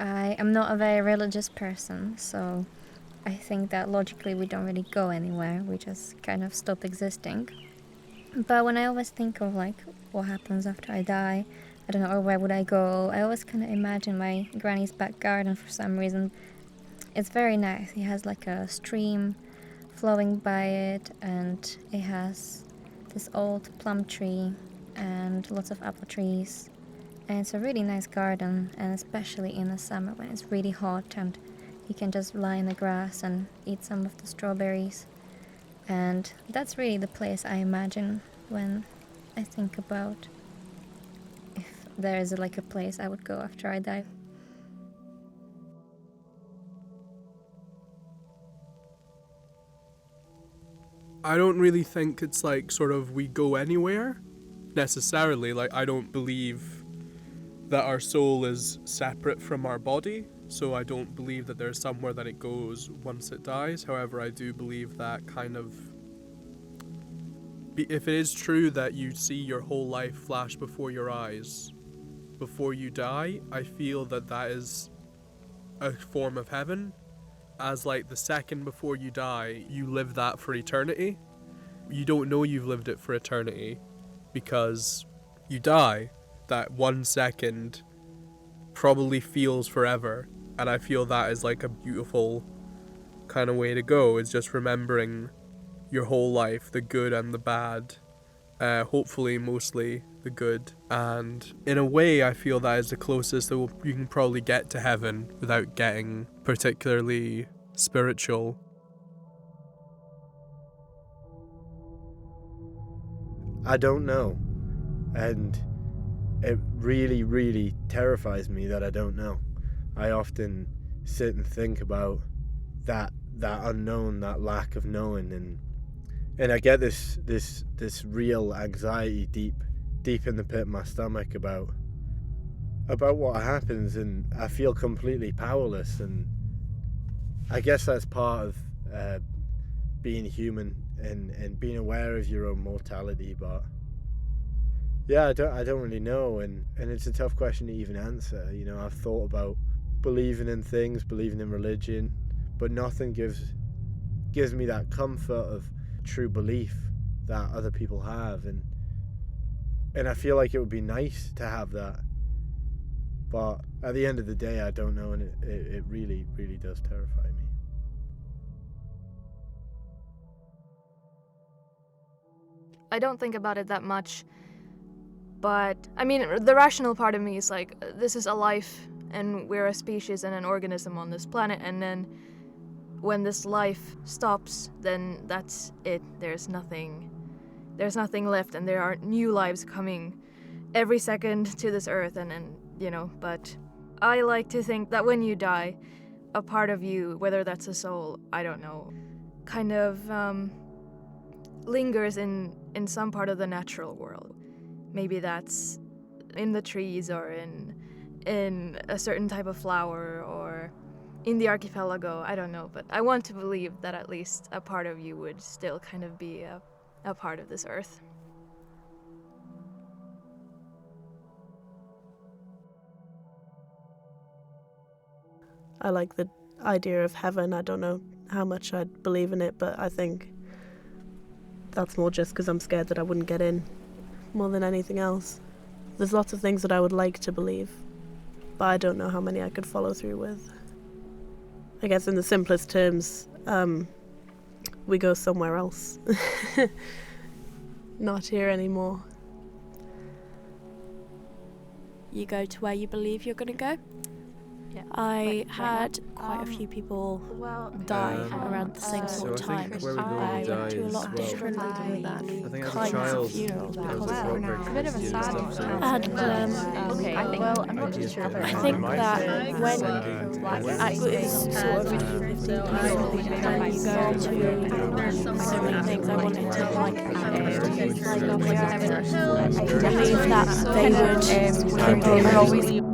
I am not a very religious person, so I think that logically we don't really go anywhere, we just kind of stop existing. But when I always think of like what happens after I die, I don't know, or where would I go, I always kind of imagine my granny's back garden for some reason. It's very nice. It has like a stream flowing by it, and it has this old plum tree and lots of apple trees. And it's a really nice garden, and especially in the summer when it's really hot and you can just lie in the grass and eat some of the strawberries. And that's really the place I imagine when I think about if there is like a place I would go after I die. I don't really think it's like sort of we go anywhere necessarily. Like, I don't believe that our soul is separate from our body, so I don't believe that there's somewhere that it goes once it dies. However, I do believe that kind of, if it is true that you see your whole life flash before your eyes before you die, I feel that that is a form of heaven. As like the second before you die, you live that for eternity. You don't know you've lived it for eternity because you die. That 1 second probably feels forever, and I feel that is like a beautiful kind of way to go, is just remembering your whole life, the good and the bad, hopefully mostly the good. And in a way I feel that is the closest that you can probably get to heaven without getting particularly spiritual. I don't know, and it really, really terrifies me that I don't know. I often sit and think about that unknown, that lack of knowing, and I get this real anxiety deep in the pit of my stomach about what happens, and I feel completely powerless. And I guess that's part of being human and being aware of your own mortality. But yeah, I don't really know, and it's a tough question to even answer. You know, I've thought about believing in things, believing in religion, but nothing gives me that comfort of true belief that other people have, and I feel like it would be nice to have that, but at the end of the day I don't know, and it really, really does terrify me. I don't think about it that much, but I mean, the rational part of me is like, this is a life and we're a species and an organism on this planet, and then when this life stops, then that's it. There's nothing left, and there are new lives coming every second to this earth, and you know, but I like to think that when you die, a part of you, whether that's a soul, I don't know, kind of lingers in some part of the natural world. Maybe that's in the trees, or in a certain type of flower, or in the archipelago, I don't know, but I want to believe that at least a part of you would still kind of be a part of this earth. I like the idea of heaven. I don't know how much I'd believe in it, but I think that's more just because I'm scared that I wouldn't get in more than anything else. There's lots of things that I would like to believe, but I don't know how many I could follow through with. I guess in the simplest terms, we go somewhere else. Not here anymore. You go to where you believe you're going to go? Yeah. I had quite a few people die around the same sort of time. Where we go when I we die went to a is, lot of well, different I think as a kinds child, of funerals I was because at rock very a bit of a confused sad stuff, so and okay, well, I'm not too sure. I think that when it's sort of when you go to so many things, I wanted to believe that they would